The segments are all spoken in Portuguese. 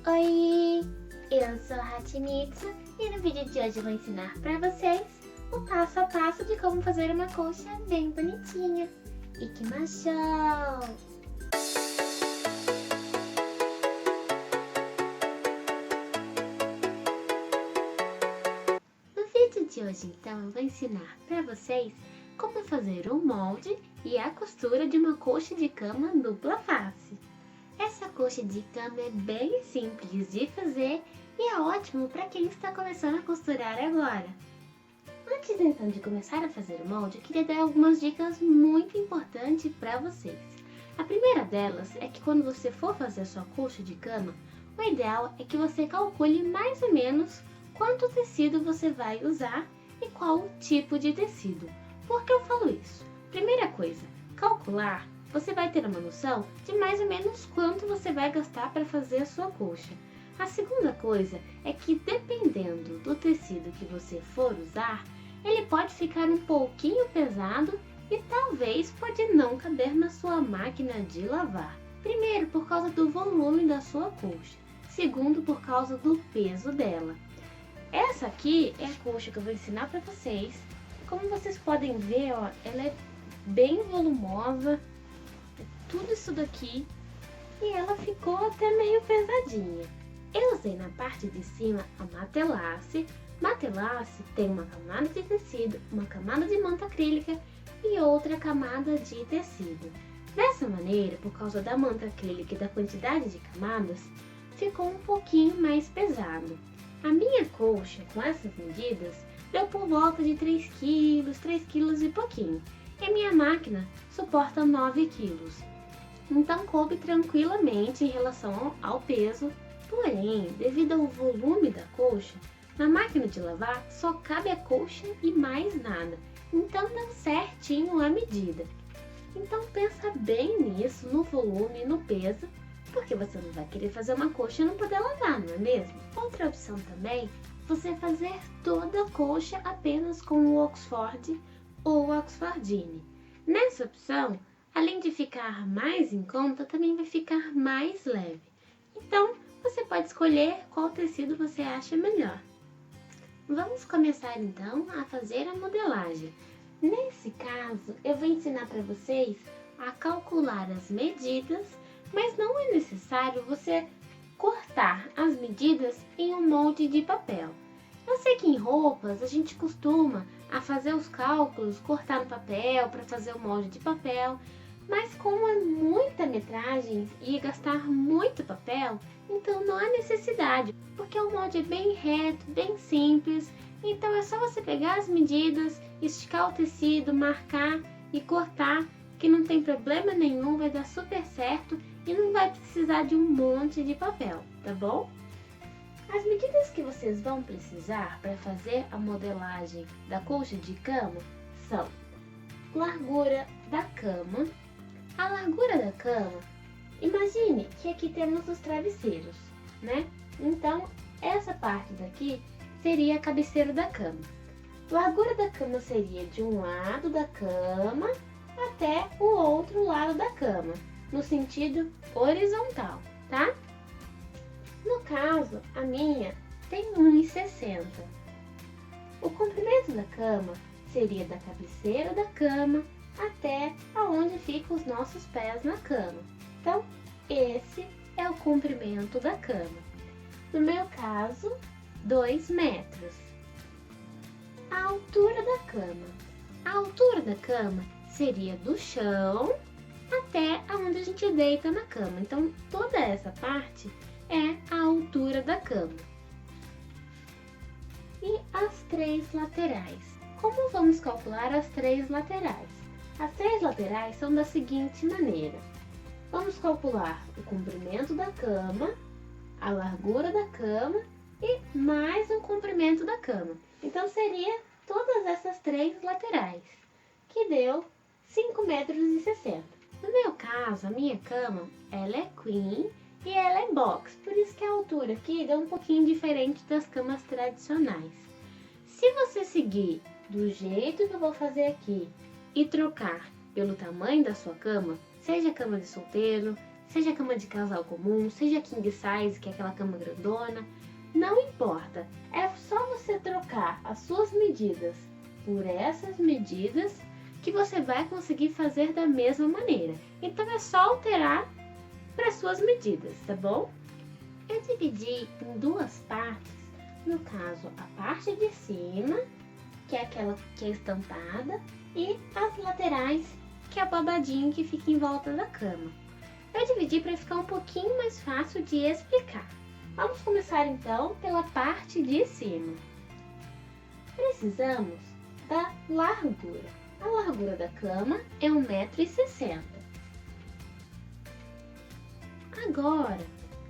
Oi, eu sou a Hatimitsu e no vídeo de hoje eu vou ensinar pra vocês o passo a passo de como fazer uma colcha bem bonitinha. Ikimashou! No vídeo de hoje então eu vou ensinar pra vocês como fazer o molde e a costura de uma colcha de cama dupla face. Essa colcha de cama é bem simples de fazer e é ótimo para quem está começando a costurar agora. Antes então de começar a fazer o molde, eu queria dar algumas dicas muito importantes para vocês. A primeira delas é que quando você for fazer a sua colcha de cama, o ideal é que você calcule mais ou menos quanto tecido você vai usar e qual o tipo de tecido. Por que eu falo isso? Primeira coisa, calcular. Você vai ter uma noção de mais ou menos quanto você vai gastar para fazer a sua colcha. A segunda coisa é que dependendo do tecido que você for usar, ele pode ficar um pouquinho pesado e talvez pode não caber na sua máquina de lavar. Primeiro, por causa do volume da sua colcha. Segundo, por causa do peso dela. Essa aqui é a colcha que eu vou ensinar para vocês. Como vocês podem ver, ó, ela é bem volumosa. Tudo isso daqui e ela ficou até meio pesadinha. Eu usei na parte de cima a matelace. Matelace tem uma camada de tecido, uma camada de manta acrílica e outra camada de tecido. Dessa maneira, por causa da manta acrílica e da quantidade de camadas, ficou um pouquinho mais pesado. A minha colcha com essas medidas deu por volta de 3 quilos e pouquinho. E minha máquina suporta 9 quilos. Então coube tranquilamente em relação ao peso, porém, devido ao volume da colcha, na máquina de lavar só cabe a colcha e mais nada, então deu certinho a medida. Então pensa bem nisso, no volume e no peso, porque você não vai querer fazer uma colcha e não poder lavar, não é mesmo? Outra opção também, você fazer toda a colcha apenas com o Oxford ou Oxfordine. Nessa opção, além de ficar mais em conta, também vai ficar mais leve. Então, você pode escolher qual tecido você acha melhor. Vamos começar então a fazer a modelagem. Nesse caso, eu vou ensinar para vocês a calcular as medidas, mas não é necessário você cortar as medidas em um molde de papel. Eu sei que em roupas a gente costuma a fazer os cálculos, cortar no papel para fazer o molde de papel, mas como é muita metragem e gastar muito papel, então não há necessidade, porque o molde é bem reto, bem simples, então é só você pegar as medidas, esticar o tecido, marcar e cortar, que não tem problema nenhum, vai dar super certo e não vai precisar de um monte de papel, tá bom? As medidas que vocês vão precisar para fazer a modelagem da colcha de cama são largura da cama. A largura da cama, imagine que aqui temos os travesseiros, né? Então, essa parte daqui seria a cabeceira da cama. A largura da cama seria de um lado da cama até o outro lado da cama, no sentido horizontal, tá? No caso, a minha tem 1,60. O comprimento da cama seria da cabeceira da cama até aonde ficam os nossos pés na cama. Então, esse é o comprimento da cama. No meu caso, 2 metros. A altura da cama. A altura da cama seria do chão até aonde a gente deita na cama. Então, toda essa parte é a altura da cama. E as 3 laterais. Como vamos calcular as 3 laterais? As 3 laterais são da seguinte maneira. Vamos calcular o comprimento da cama, a largura da cama e mais o comprimento da cama. Então, seria todas essas 3 laterais, que deu 5,60 metros. No meu caso, a minha cama, ela é queen e ela é box, por isso que a altura aqui dá um pouquinho diferente das camas tradicionais. Se você seguir do jeito que eu vou fazer aqui e trocar pelo tamanho da sua cama, seja cama de solteiro, seja cama de casal comum, seja king size, que é aquela cama grandona, não importa. É só você trocar as suas medidas por essas medidas que você vai conseguir fazer da mesma maneira. Então é só alterar para suas medidas, tá bom? Eu dividi em duas partes, no caso a parte de cima, que é aquela que é estampada, e as laterais, que é o babadinho que fica em volta da cama. Eu dividi para ficar um pouquinho mais fácil de explicar. Vamos começar então pela parte de cima. Precisamos da largura. A largura da cama é 1,60 m. Agora,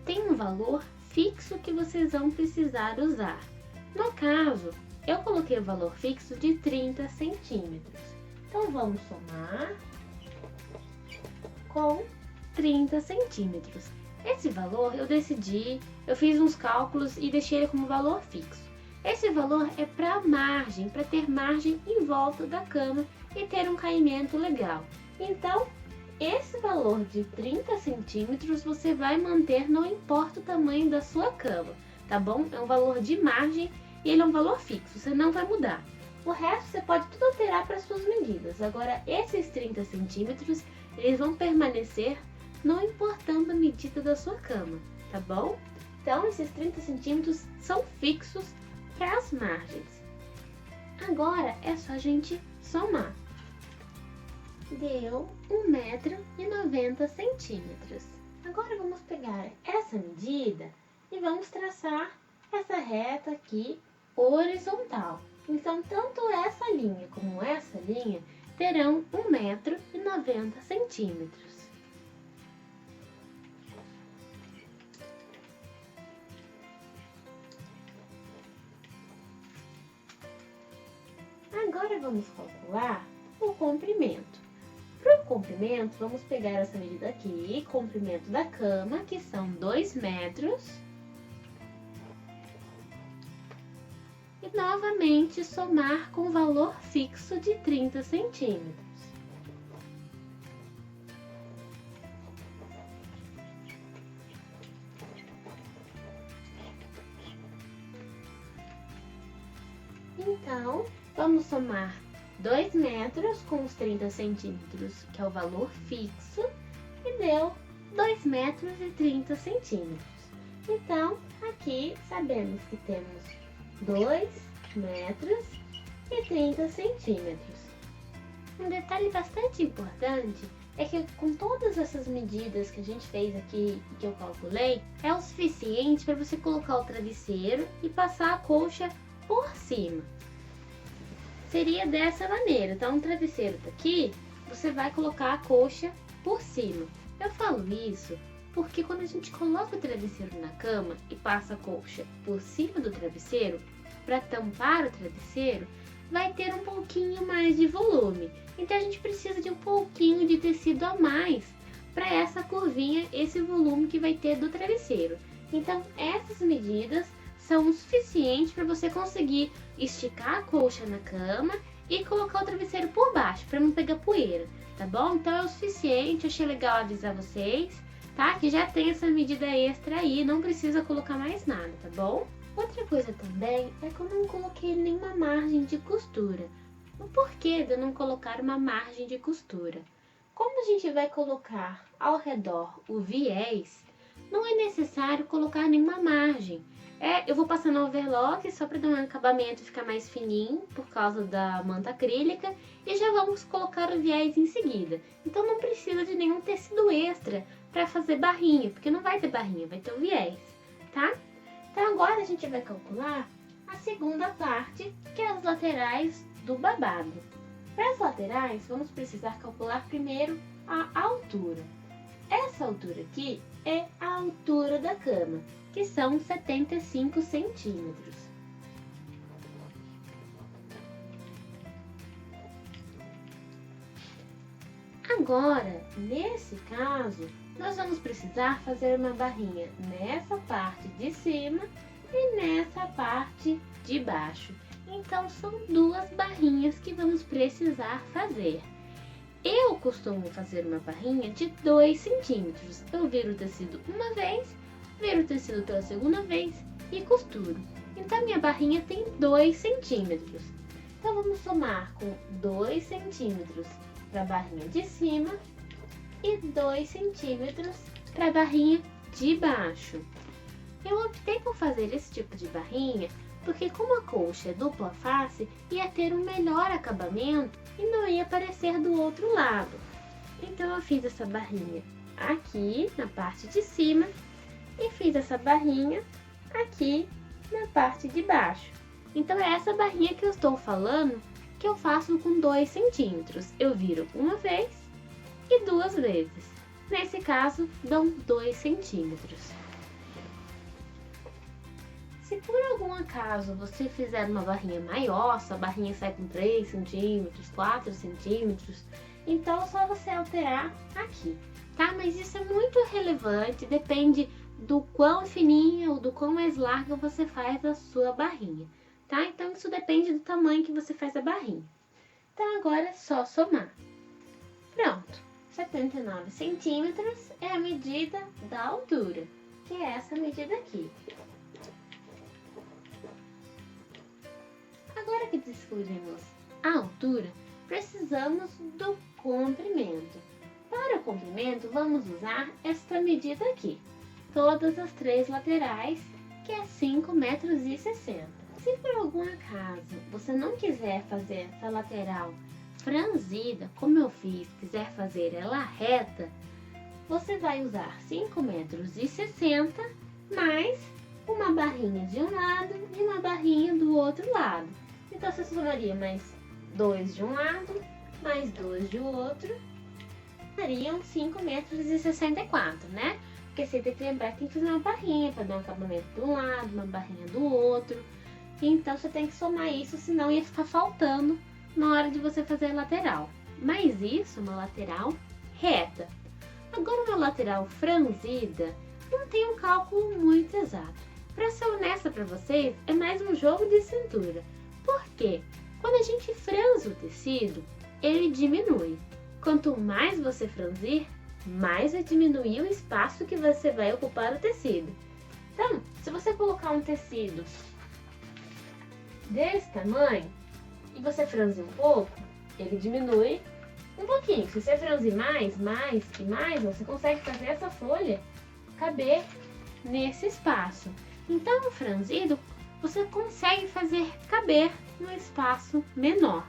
tem um valor fixo que vocês vão precisar usar. No caso, eu coloquei o valor fixo de 30 centímetros. Então, vamos somar com 30 centímetros. Esse valor eu fiz uns cálculos e deixei ele como valor fixo. Esse valor é para margem, para ter margem em volta da cama e ter um caimento legal. Então, esse valor de 30 centímetros você vai manter, não importa o tamanho da sua cama, tá bom? É um valor de margem e ele é um valor fixo, você não vai mudar. O resto você pode tudo alterar para suas medidas. Agora, esses 30 centímetros, eles vão permanecer não importando a medida da sua cama, tá bom? Então, esses 30 centímetros são fixos para as margens. Agora, é só a gente somar. Deu 1,90 m. Agora, vamos pegar essa medida e vamos traçar essa reta aqui horizontal. Então, tanto essa linha como essa linha terão 1,90 m. Agora vamos calcular o comprimento. Para o comprimento, vamos pegar essa medida aqui, comprimento da cama, que são 2 metros. E novamente somar com o valor fixo de 30 centímetros. Então, vamos somar 2 metros com os 30 centímetros, que é o valor fixo, e deu 2 metros e 30 centímetros. Então, aqui sabemos que temos 2 metros e 30 centímetros. Um detalhe bastante importante é que com todas essas medidas que a gente fez aqui e que eu calculei, é o suficiente para você colocar o travesseiro e passar a colcha por cima. Seria dessa maneira. Então, o travesseiro tá aqui, você vai colocar a colcha por cima. Eu falo isso porque quando a gente coloca o travesseiro na cama e passa a colcha por cima do travesseiro, para tampar o travesseiro, vai ter um pouquinho mais de volume. Então, a gente precisa de um pouquinho de tecido a mais para essa curvinha, esse volume que vai ter do travesseiro. Então, essas medidas são o suficiente para você conseguir esticar a colcha na cama e colocar o travesseiro por baixo, para não pegar poeira, tá bom? Então é o suficiente, achei legal avisar vocês, tá? Que já tem essa medida extra aí, não precisa colocar mais nada, tá bom? Outra coisa também é que eu não coloquei nenhuma margem de costura. O porquê de eu não colocar uma margem de costura? Como a gente vai colocar ao redor o viés, não é necessário colocar nenhuma margem. Eu vou passar no overlock só para dar um acabamento e ficar mais fininho por causa da manta acrílica e já vamos colocar o viés em seguida. Então não precisa de nenhum tecido extra para fazer barrinha, porque não vai ter barrinha, vai ter o viés, tá? Então agora a gente vai calcular a segunda parte, que é as laterais do babado. Para as laterais, vamos precisar calcular primeiro a altura. Essa altura aqui é a altura da cama, que são 75 centímetros. Agora, nesse caso, nós vamos precisar fazer uma barrinha nessa parte de cima e nessa parte de baixo. Então, são duas barrinhas que vamos precisar fazer. Eu costumo fazer uma barrinha de 2 centímetros. Eu viro o tecido uma vez, viro o tecido pela segunda vez e costuro. Então, minha barrinha tem 2 centímetros. Então, vamos somar com 2 centímetros para a barrinha de cima e 2 centímetros para a barrinha de baixo. Eu optei por fazer esse tipo de barrinha porque, como a colcha é dupla face, ia ter um melhor acabamento e não ia aparecer do outro lado. Então, eu fiz essa barrinha aqui na parte de cima e fiz essa barrinha aqui na parte de baixo. Então, é essa barrinha que eu estou falando que eu faço com 2 centímetros. Eu viro uma vez e 2 vezes. Nesse caso, dão 2 centímetros. Se por algum acaso você fizer uma barrinha maior, sua barrinha sai com 3 centímetros, 4 centímetros, então é só você alterar aqui, tá? Mas isso é muito relevante, depende do quão fininha ou do quão mais larga você faz a sua barrinha, tá? Então isso depende do tamanho que você faz a barrinha. Então agora é só somar. Pronto, 79 centímetros é a medida da altura, que é essa medida aqui. Agora que descobrimos a altura, precisamos do comprimento. Para o comprimento, vamos usar esta medida aqui. Todas as 3 laterais, que é 5,60 metros. Se por algum acaso você não quiser fazer essa lateral franzida, como eu fiz, quiser fazer ela reta, você vai usar 5,60 metros mais uma barrinha de um lado e uma barrinha do outro lado. Então, você somaria mais 2 de um lado, mais 2 de outro, dariam 5,64 metros, né? Porque você tem que lembrar que tem que fazer uma barrinha para dar um acabamento de um lado, uma barrinha do outro. Então, você tem que somar isso, senão ia ficar faltando na hora de você fazer a lateral. Mas isso, uma lateral reta. Agora, uma lateral franzida, não tem um cálculo muito exato. Para ser honesta para vocês, é mais um jogo de cintura. Por quê? Quando a gente franze o tecido, ele diminui. Quanto mais você franzir, mais vai diminuir o espaço que você vai ocupar o tecido. Então, se você colocar um tecido desse tamanho e você franzir um pouco, ele diminui um pouquinho. Se você franzir mais e mais, você consegue fazer essa folha caber nesse espaço. Então, o franzido, você consegue fazer caber no espaço menor.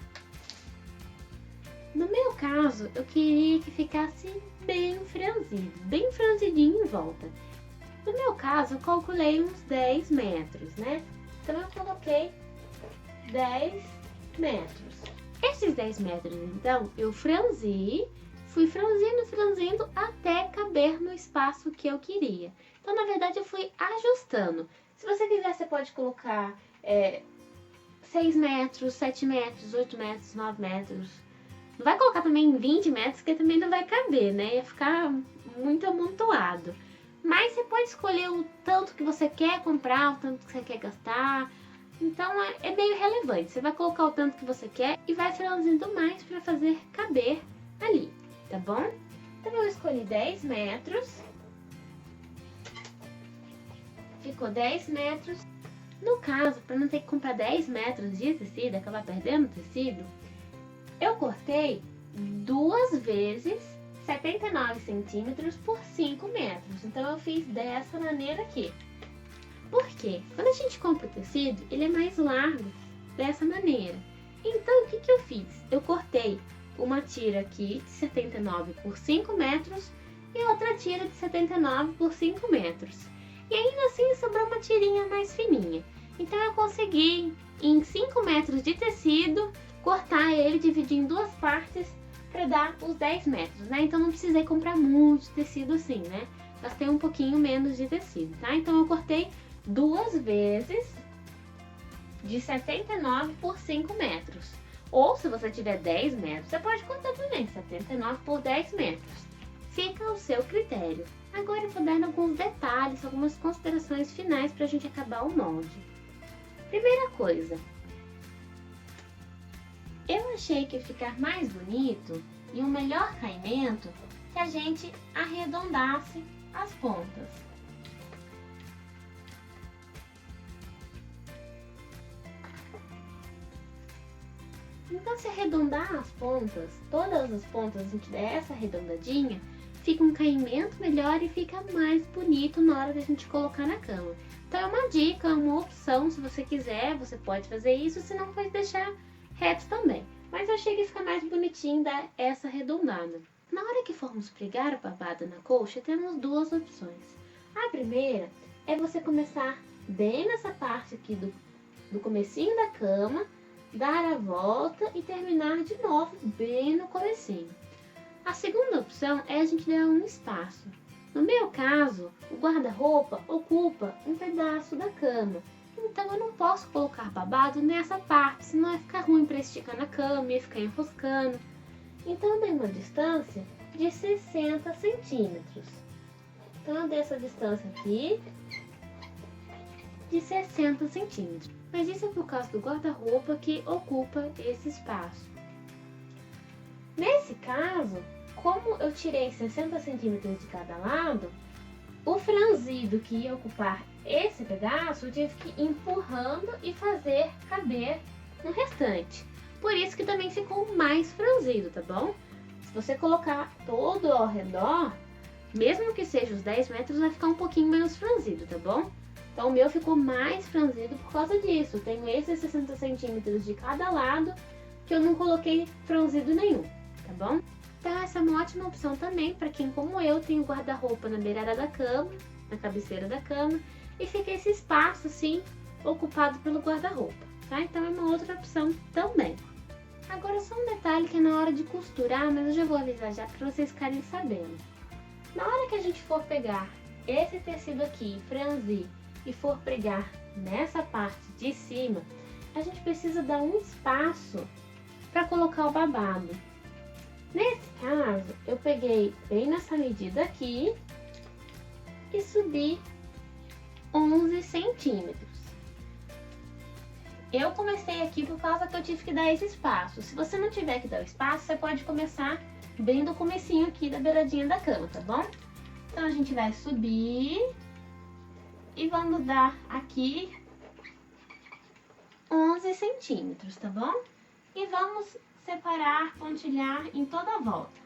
No meu caso, eu queria que ficasse bem franzido, bem franzidinho em volta. No meu caso, eu calculei uns 10 metros, né? Então, eu coloquei 10 metros. Esses 10 metros, então, eu franzi, fui franzindo até caber no espaço que eu queria. Então, na verdade, eu fui ajustando. Se você quiser, você pode colocar 6 metros, 7 metros, 8 metros, 9 metros. Não vai colocar também 20 metros, porque também não vai caber, né? Ia ficar muito amontoado. Mas você pode escolher o tanto que você quer comprar, o tanto que você quer gastar. Então, é meio relevante. Você vai colocar o tanto que você quer e vai franzindo mais para fazer caber ali, tá bom? Então, eu escolhi 10 metros. Ficou 10 metros. No caso, para não ter que comprar 10 metros de tecido, acabar perdendo tecido, eu cortei 2 vezes 79 centímetros por 5 metros. Então, eu fiz dessa maneira aqui. Por quê? Quando a gente compra o tecido, ele é mais largo dessa maneira. Então, o que eu fiz? Eu cortei uma tira aqui de 79 por 5 metros e outra tira de 79 por 5 metros. E ainda assim, sobrou uma tirinha mais fininha. Então, eu consegui, em 5 metros de tecido, cortar ele, dividir em 2 partes para dar os 10 metros, né? Então, não precisei comprar muito tecido assim, né? Gastei um pouquinho menos de tecido, tá? Então, eu cortei 2 vezes de 79 por 5 metros. Ou, se você tiver 10 metros, você pode cortar também, 79 por 10 metros. Fica ao seu critério. Agora eu vou dar alguns detalhes, algumas considerações finais para a gente acabar o molde. Primeira coisa, eu achei que ia ficar mais bonito e um melhor caimento que a gente arredondasse as pontas. Então, se arredondar as pontas, todas as pontas a gente der essa arredondadinha, fica um caimento melhor e fica mais bonito na hora da gente colocar na cama. Então é uma dica, é uma opção, se você quiser, você pode fazer isso, se não pode deixar reto também. Mas eu achei que fica mais bonitinho dar essa arredondada. Na hora que formos pregar o babado na coxa, temos duas opções. A primeira é você começar bem nessa parte aqui do comecinho da cama, dar a volta e terminar de novo bem no comecinho. A segunda opção é a gente dar um espaço. No meu caso, o guarda-roupa ocupa um pedaço da cama, então eu não posso colocar babado nessa parte, senão vai ficar ruim para esticar na cama e ficar enroscando. Então eu dei uma distância de 60 centímetros. Então eu dei essa distância aqui de 60 centímetros. Mas isso é por causa do guarda-roupa que ocupa esse espaço. Nesse caso, como eu tirei 60 centímetros de cada lado, o franzido que ia ocupar esse pedaço eu tive que ir empurrando e fazer caber no restante. Por isso que também ficou mais franzido, tá bom? Se você colocar todo ao redor, mesmo que seja os 10 metros, vai ficar um pouquinho menos franzido, tá bom? Então o meu ficou mais franzido por causa disso. Eu tenho esses 60 centímetros de cada lado que eu não coloquei franzido nenhum, tá bom? Então essa é uma ótima opção também para quem, como eu, tem o guarda-roupa na beirada da cama, na cabeceira da cama, e fica esse espaço assim ocupado pelo guarda-roupa, tá? Então é uma outra opção também. Agora só um detalhe que é na hora de costurar, mas eu já vou avisar já para vocês ficarem sabendo. Na hora que a gente for pegar esse tecido aqui, franzir, e for pregar nessa parte de cima, a gente precisa dar um espaço para colocar o babado. Nesse caso, eu peguei bem nessa medida aqui e subi 11 centímetros. Eu comecei aqui por causa que eu tive que dar esse espaço. Se você não tiver que dar o espaço, você pode começar bem do comecinho aqui da beiradinha da cama, tá bom? Então a gente vai subir e vamos dar aqui 11 centímetros, tá bom? E vamos separar, pontilhar em toda a volta.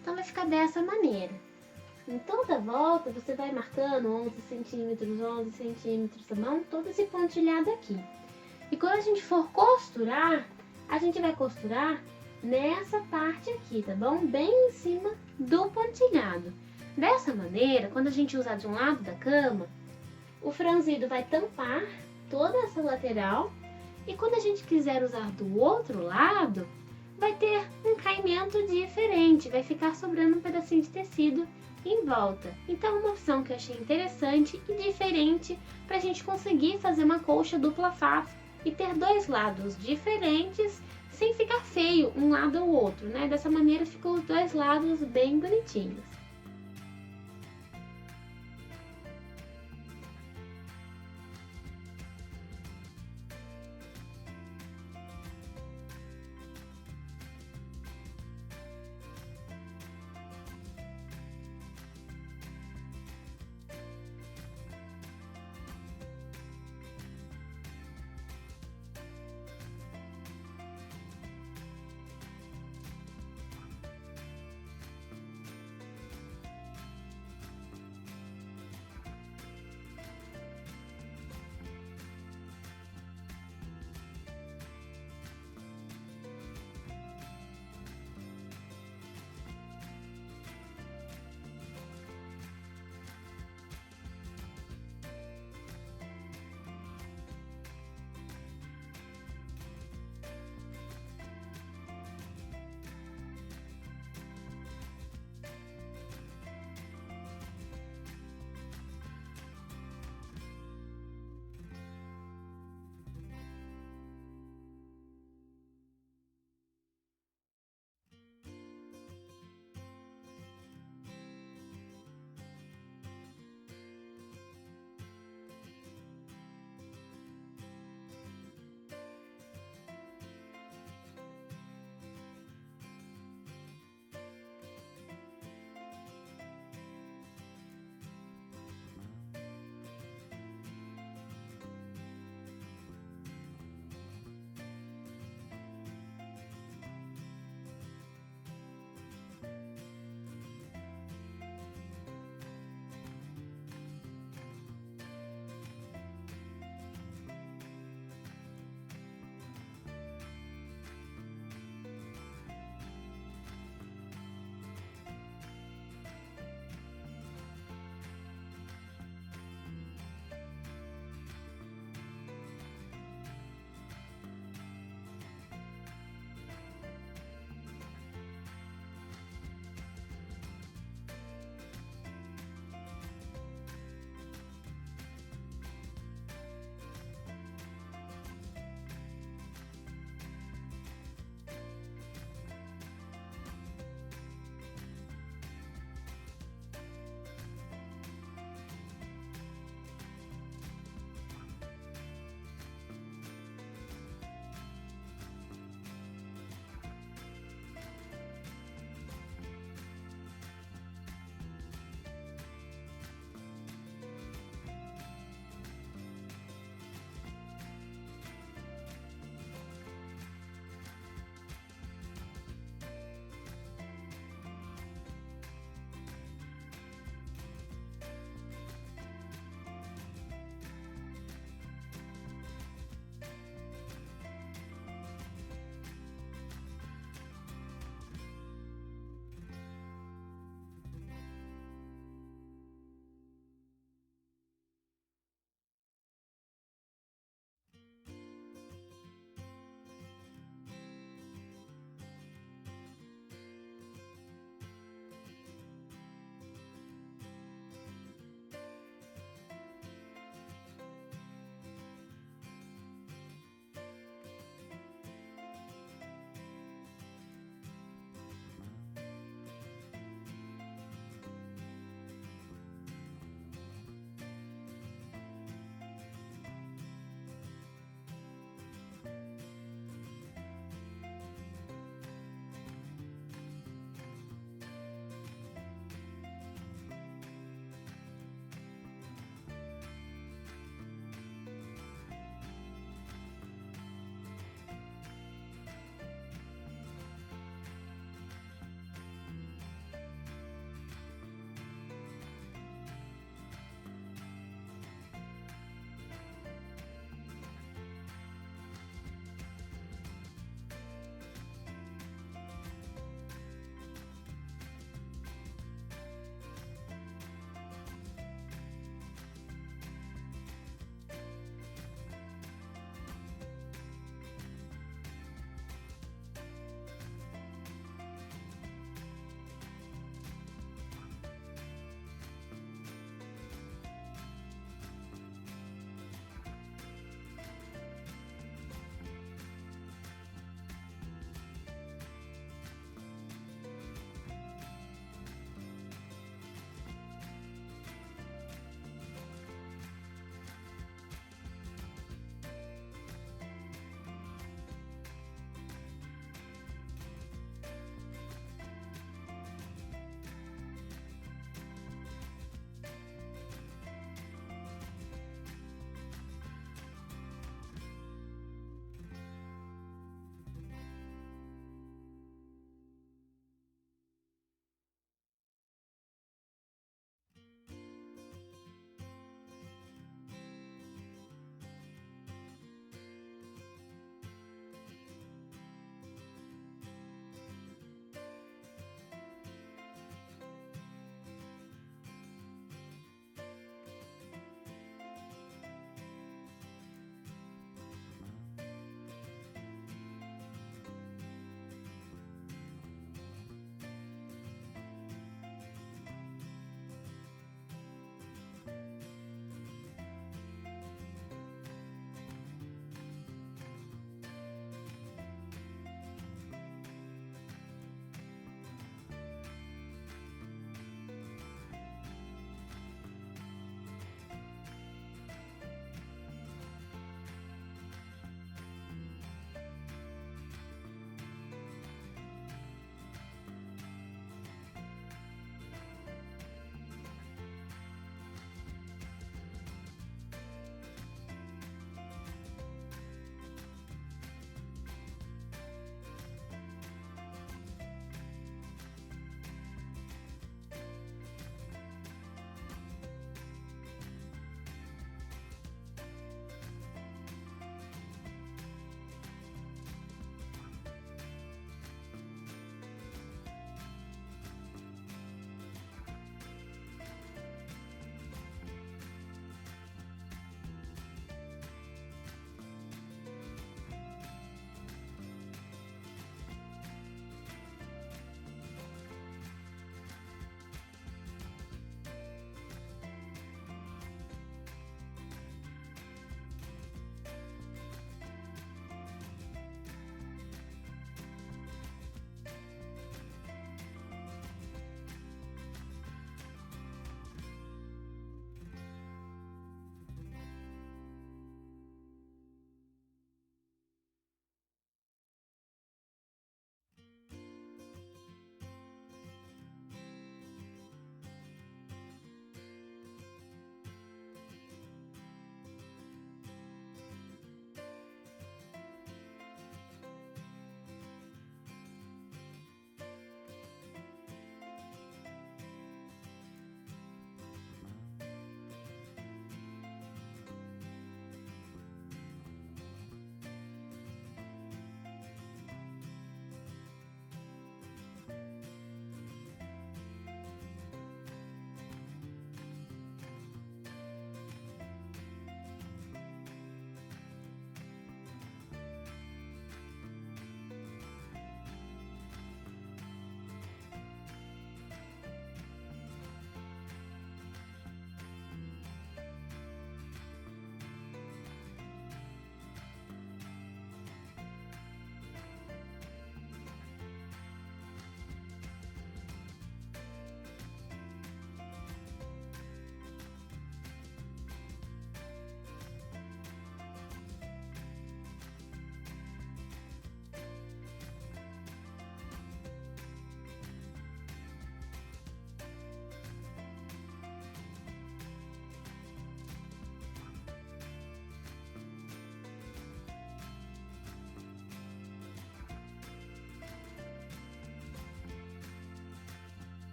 Então vai ficar dessa maneira. Em toda a volta você vai marcando 11 centímetros, tá bom? Todo esse pontilhado aqui. E quando a gente for costurar, a gente vai costurar nessa parte aqui, tá bom? Bem em cima do pontilhado. Dessa maneira, quando a gente usar de um lado da cama, o franzido vai tampar toda essa lateral e quando a gente quiser usar do outro lado, vai ter um caimento diferente, vai ficar sobrando um pedacinho de tecido em volta. Então é uma opção que eu achei interessante e diferente para a gente conseguir fazer uma colcha dupla face e ter dois lados diferentes sem ficar feio um lado ou outro, né? Dessa maneira ficou os dois lados bem bonitinhos.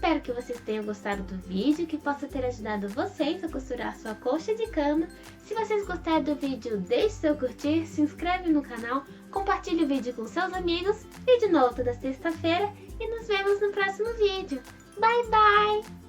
Espero que vocês tenham gostado do vídeo, que possa ter ajudado vocês a costurar sua coxa de cama. Se vocês gostaram do vídeo, deixe seu curtir, se inscreve no canal, compartilhe o vídeo com seus amigos. Vídeo novo toda sexta-feira e nos vemos no próximo vídeo. Bye, bye!